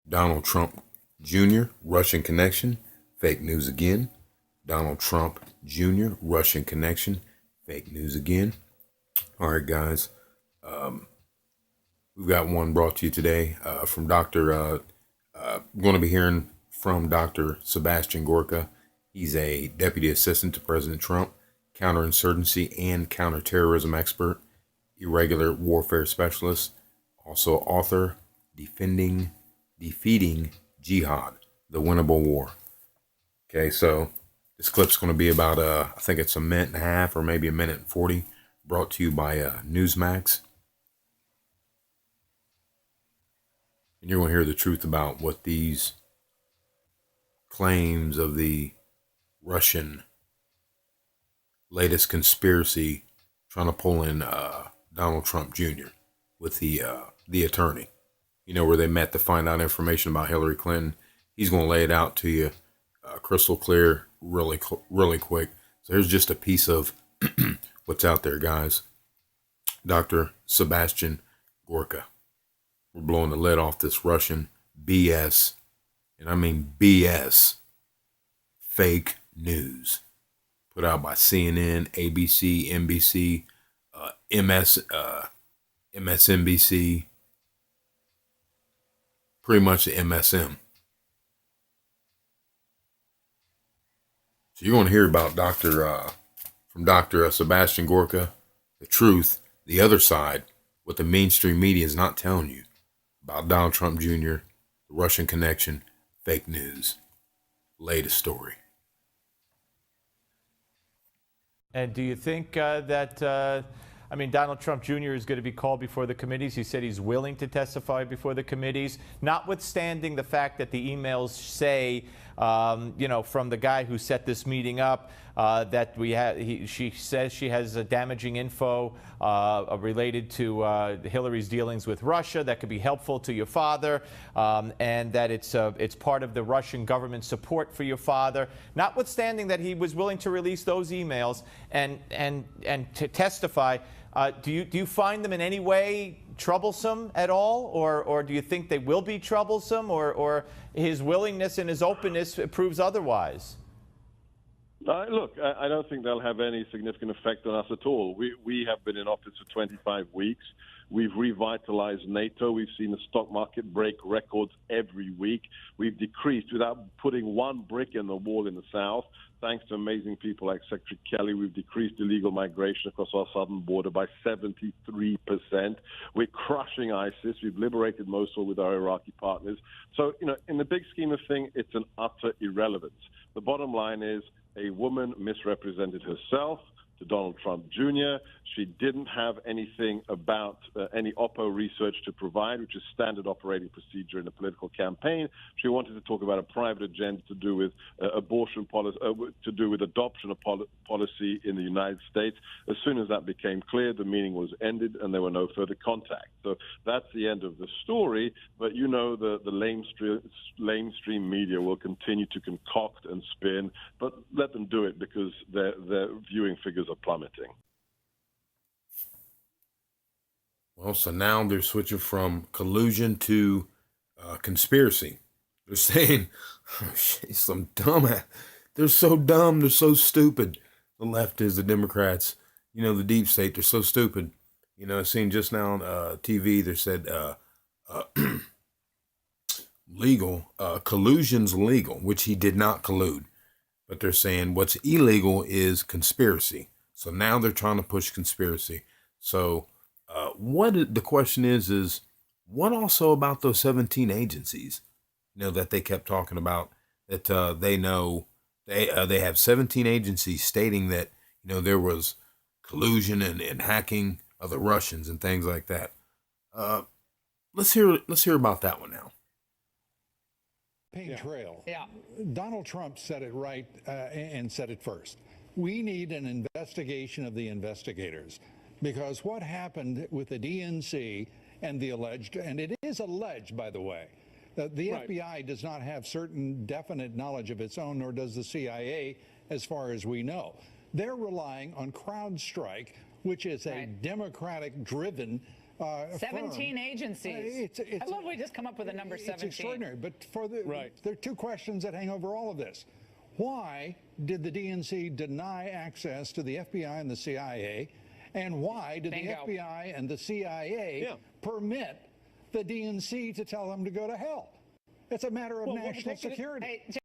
Donald Trump Jr., Russian connection, fake news again. Donald Trump Jr., Russian connection, fake news again. All right, guys. We've got one brought to you today from Dr. We're going to be hearing from Dr. Sebastian Gorka. He's a deputy assistant to President Trump, counterinsurgency and counterterrorism expert, irregular warfare specialist, also author, Defeating Jihad, the Winnable War. Okay, so this clip's going to be about, I think it's a minute and a half or maybe a minute and 40, brought to you by Newsmax. And you're going to hear the truth about what these claims of the Russian latest conspiracy trying to pull in Donald Trump Jr. with the attorney. You know, where they met to find out information about Hillary Clinton. He's going to lay it out to you crystal clear, really quick. So here's just a piece of what's out there, guys. Dr. Sebastian Gorka. We're blowing the lid off this Russian BS, and I mean BS, fake news, put out by CNN, ABC, NBC, MSNBC, pretty much the MSM. So you're going to hear about from Dr. Sebastian Gorka, the truth, the other side, what the mainstream media is not telling you about Donald Trump Jr., the Russian connection, fake news. Latest story. And do you think that, Donald Trump Jr. is going to be called before the committees? He said he's willing to testify before the committees, notwithstanding the fact that the emails say, from the guy who set this meeting up, that she says she has damaging info related to Hillary's dealings with Russia that could be helpful to your father, and that it's part of the Russian government support for your father. Notwithstanding that he was willing to release those emails and to testify, do you find them in any way troublesome at all, or do you think they will be troublesome, or his willingness and his openness proves otherwise? Look, I don't think they'll have any significant effect on us at all. We have been in office for 25 weeks. We've revitalized NATO. We've seen the stock market break records every week. We've decreased, without putting one brick in the wall in the South, thanks to amazing people like Secretary Kelly, we've decreased illegal migration across our southern border by 73%. We're crushing ISIS. We've liberated Mosul with our Iraqi partners. So, in the big scheme of things, it's an utter irrelevance. The bottom line is a woman misrepresented herself to Donald Trump Jr. She didn't have anything about any Oppo research to provide, which is standard operating procedure in a political campaign. She wanted to talk about a private agenda to do with abortion policy, to do with adoption of policy in the United States. As soon as that became clear, the meeting was ended and there were no further contact. So that's the end of the story. But the lamestream media will continue to concoct and spin, but let them do it because their viewing figures are plummeting. Well, so now they're switching from collusion to conspiracy. They're saying, some dumbass. They're so dumb. They're so stupid. The left is, the Democrats, the deep state. They're so stupid. I seen just now on TV, they said collusion's legal, which he did not collude. But they're saying what's illegal is conspiracy. So now they're trying to push conspiracy. So the question is what also about those 17 agencies, that they kept talking about, that they know they have 17 agencies stating that, there was collusion and hacking of the Russians and things like that. Let's hear about that one now. Trail. Yeah. Donald Trump said it right and said it first. We need an investigation of the investigators, because what happened with the DNC and the alleged, and it is alleged, by the way, that the FBI does not have certain definite knowledge of its own, nor does the CIA, as far as we know. They're relying on CrowdStrike, which is a Democratic-driven 17 agencies. I love we just come up with a number 17. It's extraordinary. But there are two questions that hang over all of this. Why did the DNC deny access to the FBI and the CIA? And why did the FBI and the CIA permit the DNC to tell them to go to hell? It's a matter of national security.